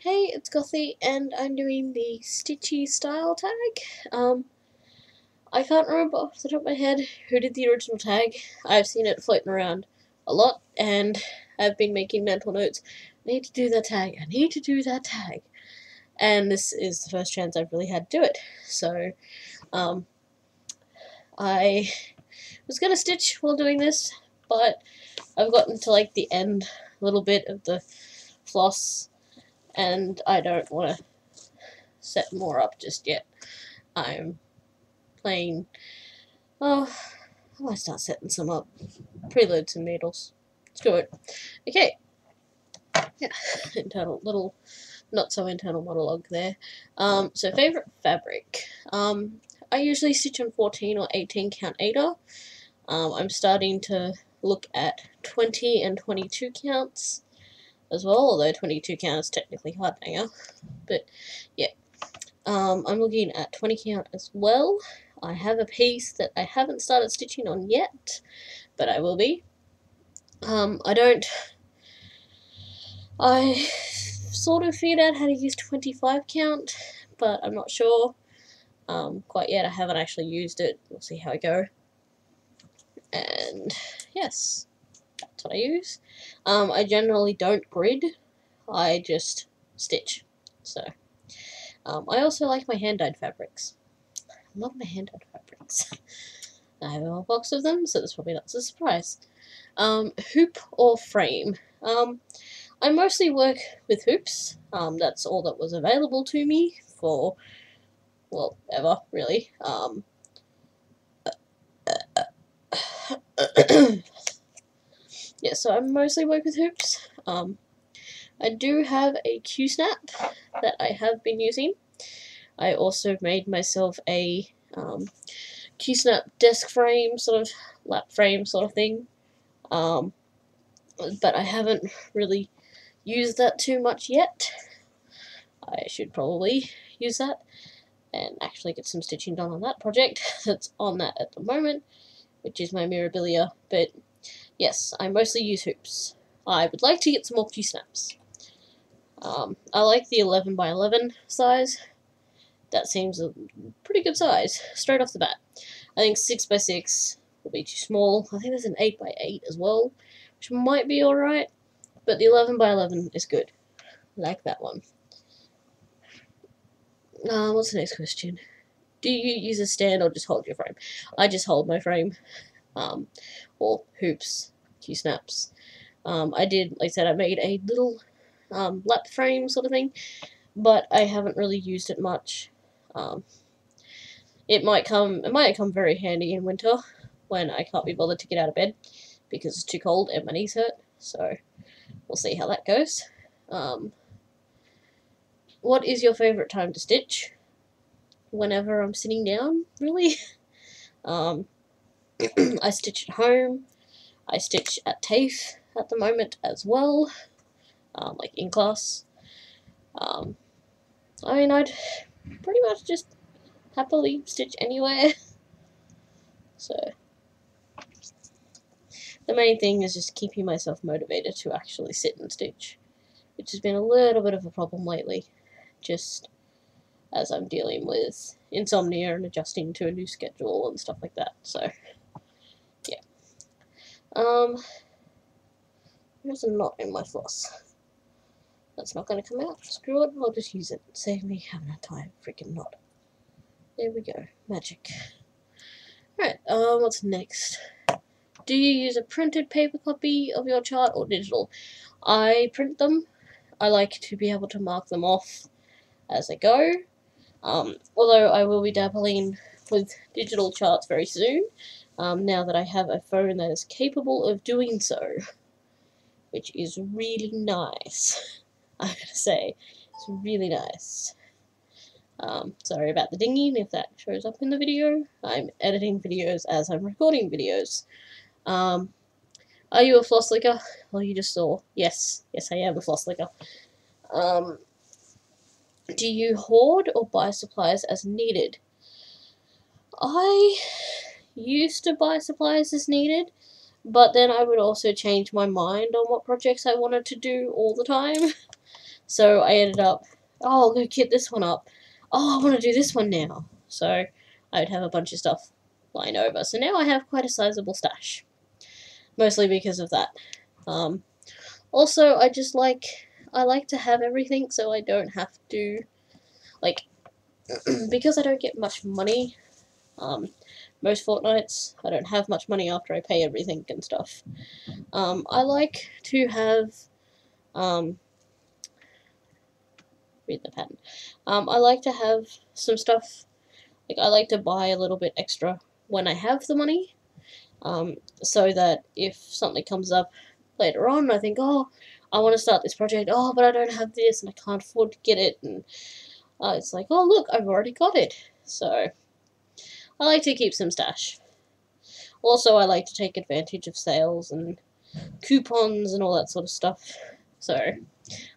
Hey, it's Gothy, and I'm doing the Stitchy Style Tag. I can't remember off the top of my head who did the original tag. I've seen it floating around a lot, and I've been making mental notes. I need to do that tag, I need to do that tag. And this is the first chance I've really had to do it. So, I was gonna stitch while doing this, but I've gotten to like the end little bit of the floss, and I don't want to set more up just yet. I'm playing. Oh, I might start setting some up. Preload some needles. Let's do it. Okay. Yeah, internal little, not so internal monologue there. So favorite fabric. I usually stitch on 14 or 18 count Ada. I'm starting to look at 20 and 22 counts as well, although 22 count is technically hard now. But yeah, I'm looking at 20 count as well. I have a piece that I haven't started stitching on yet, but I will be. I sort of figured out how to use 25 count, but I'm not sure quite yet. I haven't actually used it. We'll see how I go. And yes, that's what I use. I generally don't grid. I just stitch. So, I also like my hand-dyed fabrics. I love my hand-dyed fabrics. I have a whole box of them, so that's probably not a surprise. Hoop or frame? I mostly work with hoops. That's all that was available to me for, well, ever, really. Yeah, so I mostly work with hoops. I do have a Q-snap that I have been using. I also made myself a Q-snap desk frame, sort of lap frame sort of thing. But I haven't really used that too much yet. I should probably use that and actually get some stitching done on that project that's on that at the moment, which is my Mirabilia. But yes, I mostly use hoops. I would like to get some more Q-snaps. I like the 11 by 11 size. That seems a pretty good size, straight off the bat. I think 6 by 6 will be too small. I think there's an 8 by 8 as well, which might be alright, but the 11 by 11 is good. I like that one. What's the next question? Do you use a stand or just hold your frame? I just hold my frame. Or hoops, Q-snaps. I did, like I said, I made a little lap frame sort of thing, but I haven't really used it much. It might come very handy in winter when I can't be bothered to get out of bed because it's too cold and my knees hurt. So we'll see how that goes. What is your favourite time to stitch? Whenever I'm sitting down, really. I stitch at home. I stitch at TAFE at the moment as well, like in class. I mean, I'd pretty much just happily stitch anywhere. So the main thing is just keeping myself motivated to actually sit and stitch, which has been a little bit of a problem lately, just as I'm dealing with insomnia and adjusting to a new schedule and stuff like that. So yeah. There's a knot in my floss. That's not going to come out. Screw it, I'll just use it. Save me having to tie a freaking knot. There we go. Magic. Alright, what's next? Do you use a printed paper copy of your chart or digital? I print them. I like to be able to mark them off as I go. Although I will be dabbling with digital charts very soon, now that I have a phone that is capable of doing so, which is really nice. I gotta say, it's really nice. Sorry about the dinging if that shows up in the video. I'm editing videos as I'm recording videos. Are you a floss licker? Well, you just saw. Yes, I am a floss licker. Do you hoard or buy supplies as needed? I used to buy supplies as needed, but then I would also change my mind on what projects I wanted to do all the time. So I ended up, oh, I'll go kit this one up. Oh, I want to do this one now. So I would have a bunch of stuff lying over. So now I have quite a sizable stash. Mostly because of that. Also, I like to have everything so I don't have to, like, because I don't get much money, most fortnights, I don't have much money after I pay everything and stuff. I like to have, read the pattern. I like to have some stuff, like, I like to buy a little bit extra when I have the money, so that if something comes up later on, I think, oh, I want to start this project, oh, but I don't have this, and I can't afford to get it, and it's like, oh, look, I've already got it. So I like to keep some stash. Also, I like to take advantage of sales and coupons and all that sort of stuff. So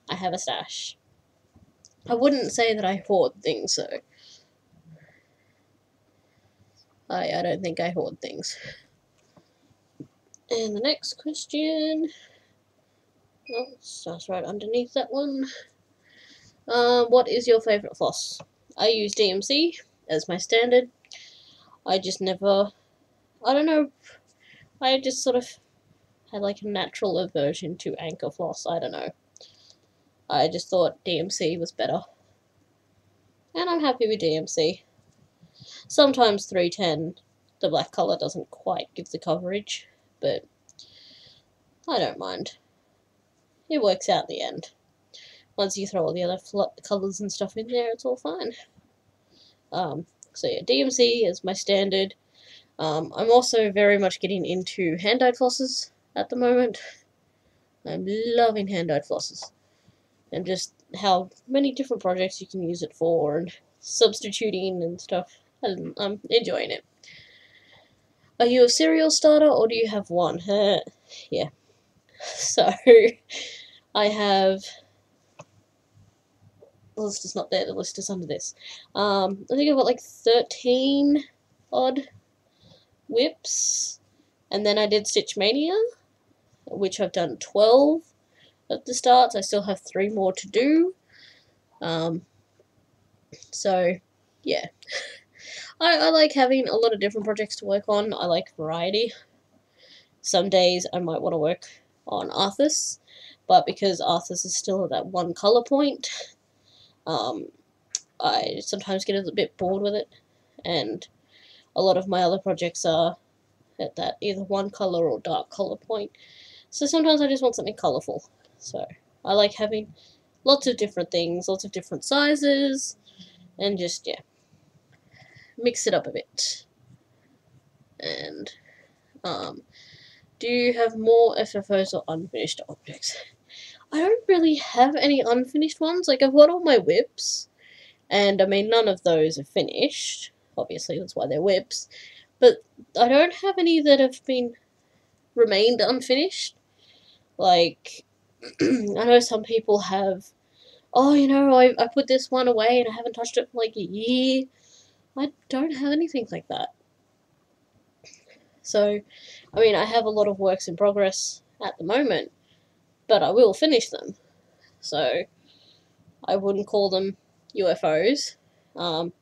I have a stash. I wouldn't say that I hoard things, though. I don't think I hoard things. And the next question, oh, starts right underneath that one. What is your favourite floss? I use DMC as my standard. I just never, I don't know, I just sort of had like a natural aversion to anchor floss, I don't know. I just thought DMC was better. And I'm happy with DMC. Sometimes 310, the black colour doesn't quite give the coverage, but I don't mind. It works out in the end. Once you throw all the other colours and stuff in there, it's all fine. So yeah, DMC is my standard. I'm also very much getting into hand-dyed flosses at the moment. I'm loving hand-dyed flosses. And just how many different projects you can use it for, and substituting and stuff. I'm enjoying it. Are you a cereal starter, or do you have one? Yeah. So, I have... The list is not there, the list is under this. I think I've got like 13 odd whips, and then I did Stitch Mania, which I've done 12 at the start, so I still have 3 more to do. So, yeah. I like having a lot of different projects to work on. I like variety. Some days I might want to work on Arthas, but because Arthas is still at that one colour point, I sometimes get a bit bored with it, and a lot of my other projects are at that either one colour or dark colour point, so sometimes I just want something colourful. So I like having lots of different things, lots of different sizes, and just, yeah, mix it up a bit. And, do you have more FFOs or unfinished objects? I don't really have any unfinished ones. Like, I've got all my whips, and I mean, none of those are finished. Obviously, that's why they're whips. But I don't have any that have remained unfinished. Like, I know some people have, oh, you know, I put this one away and I haven't touched it for like a year. I don't have anything like that. So, I mean, I have a lot of works in progress at the moment, but I will finish them. So, I wouldn't call them UFOs. And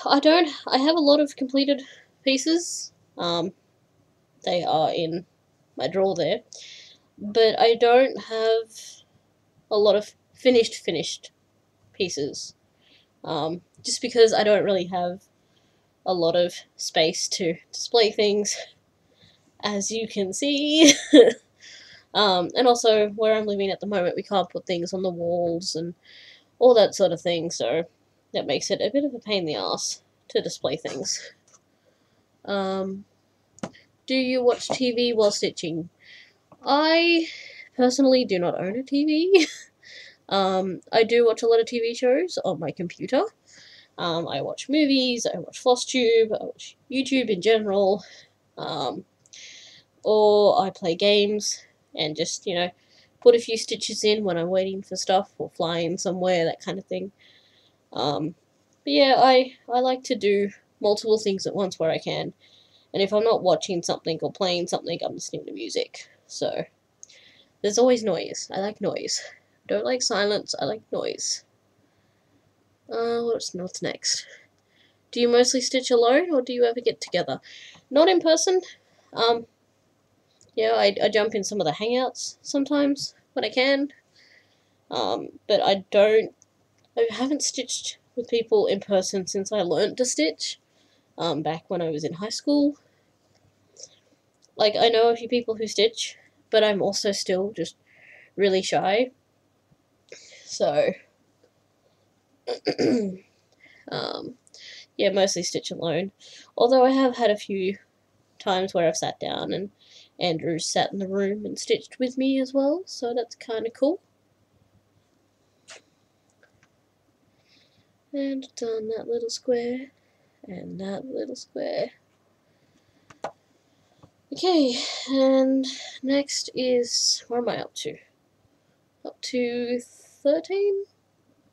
I have a lot of completed pieces. They are in my drawer there. But I don't have a lot of finished pieces. Just because I don't really have a lot of space to display things, as you can see. And also, where I'm living at the moment, we can't put things on the walls and all that sort of thing, so that makes it a bit of a pain in the ass to display things. Do you watch TV while stitching? I personally do not own a TV. I do watch a lot of TV shows on my computer. I watch movies, I watch FlossTube, I watch YouTube in general, or I play games and just, you know, put a few stitches in when I'm waiting for stuff or flying somewhere, that kind of thing. But yeah, I like to do multiple things at once where I can, and if I'm not watching something or playing something, I'm listening to music. So There's always noise. I like noise. Don't like silence, I like noise. What's next? Do you mostly stitch alone, or do you ever get together? Not in person. Yeah, I jump in some of the hangouts sometimes when I can. But I haven't stitched with people in person since I learned to stitch. Back when I was in high school. Like, I know a few people who stitch, but I'm also still just really shy. So, yeah, mostly stitch alone. Although I have had a few times where I've sat down and Andrew sat in the room and stitched with me as well, so that's kind of cool. And done that little square, and that little square. Okay, and next is, where am I up to? Up to 13?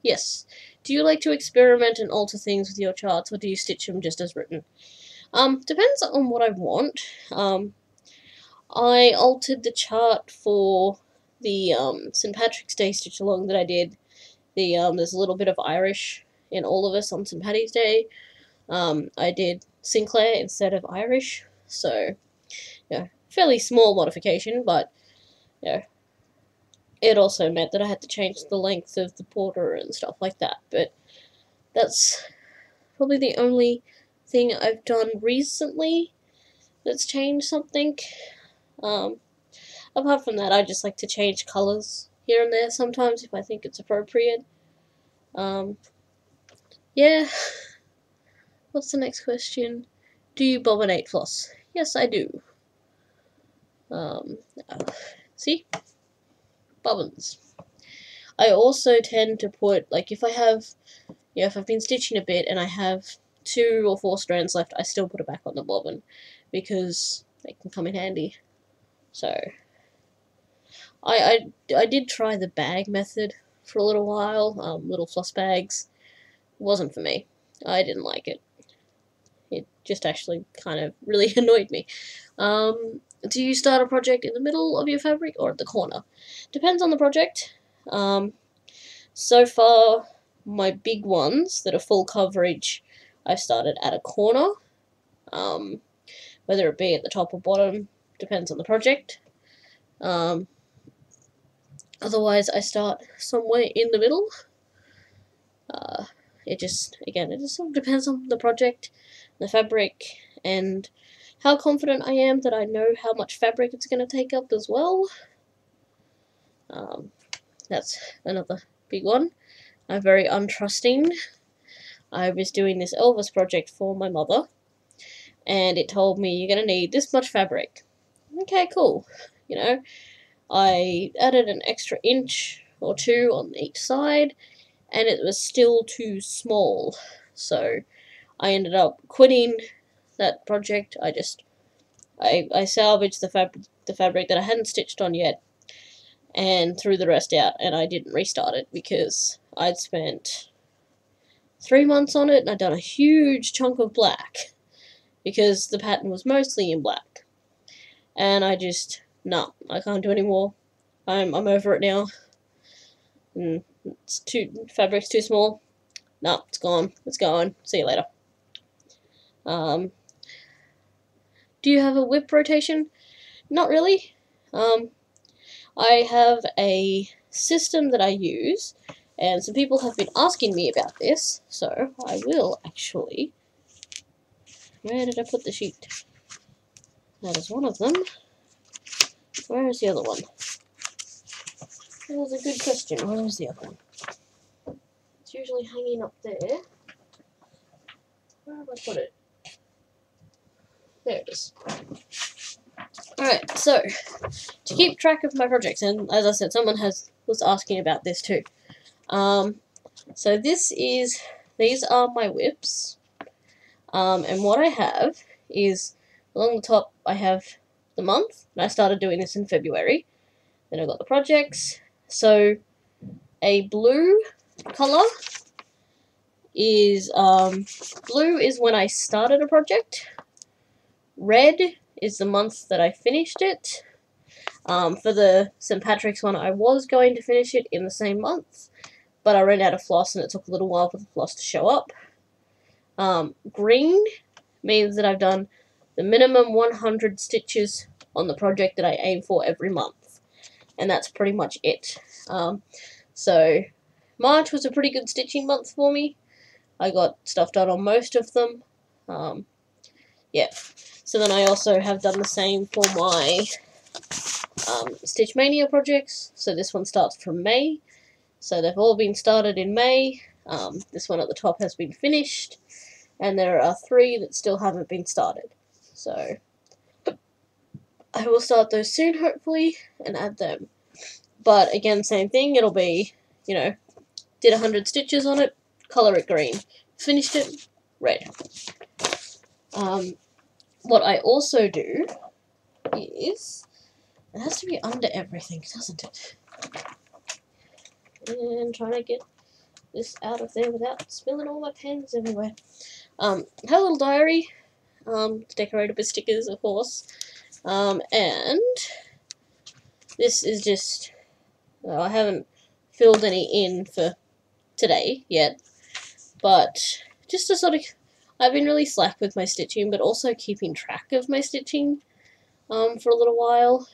Yes. Do you like to experiment and alter things with your charts, or do you stitch them just as written? Depends on what I want. I altered the chart for the St. Patrick's Day stitch along that I did. There's a little bit of Irish in all of us on St. Paddy's Day. I did Sinclair instead of Irish, so fairly small modification, but it also meant that I had to change the length of the border and stuff like that. But that's probably the only thing I've done recently that's changed something. Apart from that, I just like to change colours here and there sometimes if I think it's appropriate. Yeah. What's the next question? Do you bobbinate floss? Yes, I do. See? Bobbins. I also tend to put, like, if I've been stitching a bit and I have 2 or 4 strands left, I still put it back on the bobbin because they can come in handy. So, I did try the bag method for a little while, little floss bags. Wasn't for me. I didn't like it. It just actually kind of really annoyed me. Do you start a project in the middle of your fabric or at the corner? Depends on the project. So far, my big ones that are full coverage, I've started at a corner. Whether it be at the top or bottom, depends on the project. Otherwise, I start somewhere in the middle. It just sort of depends on the project, the fabric, and how confident I am that I know how much fabric it's going to take up as well. That's another big one. I'm very untrusting. I was doing this Elvis project for my mother, and it told me you're going to need this much fabric. Okay, cool. I added an extra inch or 2 on each side, and it was still too small. So I ended up quitting that project. I salvaged the fabric that I hadn't stitched on yet and threw the rest out, and I didn't restart it because I'd spent 3 months on it and I'd done a huge chunk of black because the pattern was mostly in black. And I just, no, I can't do any more. I'm over it now. Fabric's too small. No, it's gone. It's going. See you later. Do you have a whip rotation? Not really. I have a system that I use, and some people have been asking me about this, so I will actually... Where did I put the sheet? That is one of them. Where is the other one? That was a good question. Where is the other one? It's usually hanging up there. Where have I put it? There it is. Alright, so, to keep track of my projects, and as I said, someone was asking about this too. So these are my whips. And what I have is, along the top, I have the month, and I started doing this in February. Then I've got the projects. So, a blue colour is, blue is when I started a project. Red is the month that I finished it. For the St. Patrick's one, I was going to finish it in the same month, but I ran out of floss and it took a little while for the floss to show up. Green means that I've done the minimum 100 stitches on the project that I aim for every month, and that's pretty much it. So March was a pretty good stitching month for me. I got stuff done on most of them. Yeah. So then I also have done the same for my Stitch Mania projects. So this one starts from May. So they've all been started in May. This one at the top has been finished. And there are 3 that still haven't been started. So I will start those soon, hopefully, and add them. But again, same thing. It'll be, you know, did 100 stitches on it, colour it green. Finished it, red. What I also do is, it has to be under everything, doesn't it? And trying to get this out of there without spilling all my pens everywhere. I have a little diary, decorated with stickers, of course. And this is just, well, I haven't filled any in for today yet, but just to sort of, I've been really slack with my stitching, but also keeping track of my stitching for a little while.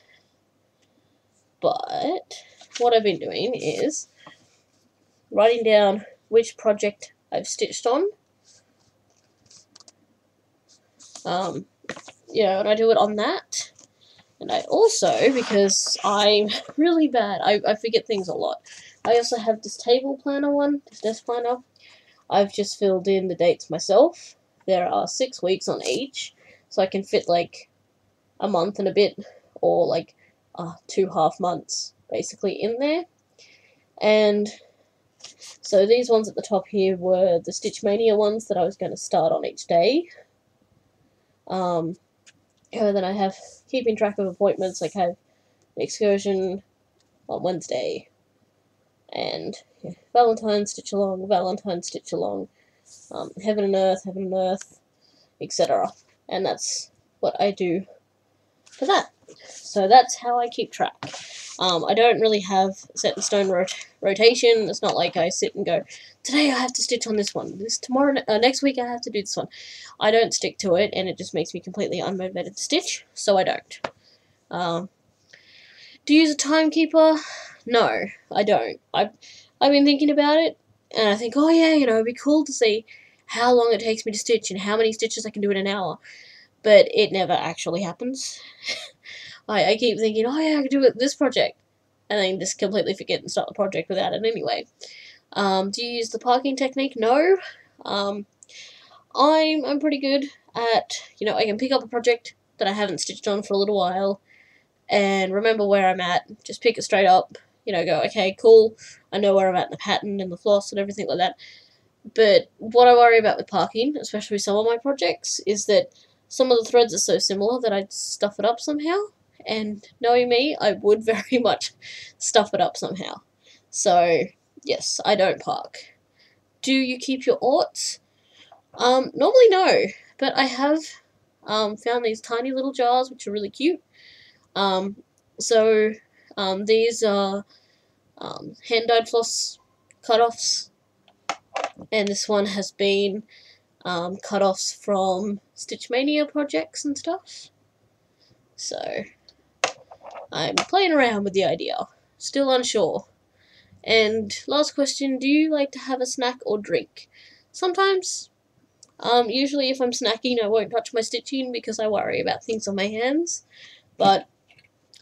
But what I've been doing is writing down which project I've stitched on. You know, and I do it on that. And I also, because I'm really bad, I forget things a lot. I also have this table planner one, this desk planner. I've just filled in the dates myself. There are 6 weeks on each, so I can fit like a month and a bit, or like 2 half months basically in there. And so these ones at the top here were the Stitch Mania ones that I was going to start on each day. And then I have keeping track of appointments, like I have an excursion on Wednesday, and Valentine's Stitch Along, Valentine's Stitch Along, Heaven and Earth, etc. And that's what I do for that. So that's how I keep track. I don't really have set in stone rotation. It's not like I sit and go, today I have to stitch on this one. Next week I have to do this one. I don't stick to it, and it just makes me completely unmotivated to stitch, so I don't. Do you use a timekeeper? No, I don't. I've been thinking about it, and I think, oh yeah, you know, it'd be cool to see how long it takes me to stitch and how many stitches I can do in an hour. But it never actually happens. I keep thinking, oh yeah, I can do it this project, and then just completely forget and start the project without it anyway. Do you use the parking technique? No. I'm pretty good at, you know, I can pick up a project that I haven't stitched on for a little while, and remember where I'm at, just pick it straight up, you know, go, okay, cool, I know where I'm at in the pattern and the floss and everything like that. But what I worry about with parking, especially with some of my projects, is that some of the threads are so similar that I'd stuff it up somehow, and knowing me, I would very much stuff it up somehow. So, yes, I don't park. Do you keep your aughts? Normally no, but I have found these tiny little jars which are really cute. These are hand-dyed floss cut-offs, and this one has been cut-offs from Stitch Mania projects and stuff. So I'm playing around with the idea, still unsure. And last question, do you like to have a snack or drink? Sometimes. Usually if I'm snacking I won't touch my stitching because I worry about things on my hands, but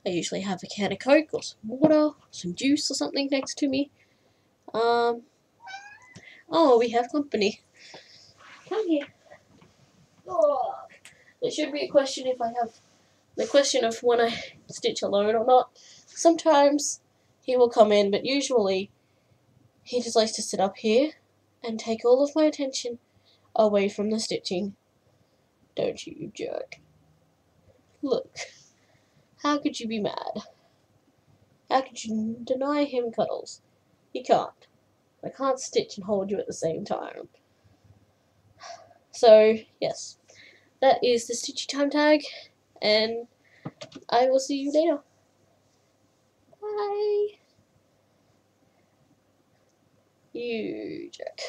I usually have a can of Coke or some water, some juice or something next to me. Oh, we have company. Come here. Oh, there should be a question if I have the question of when I stitch alone or not. Sometimes he will come in, but usually he just likes to sit up here and take all of my attention away from the stitching. Don't you jerk. Look. How could you be mad? How could you deny him cuddles? You can't. I can't stitch and hold you at the same time. So, yes. That is the Stitchy Time Tag, and I will see you later. Bye. You jerk.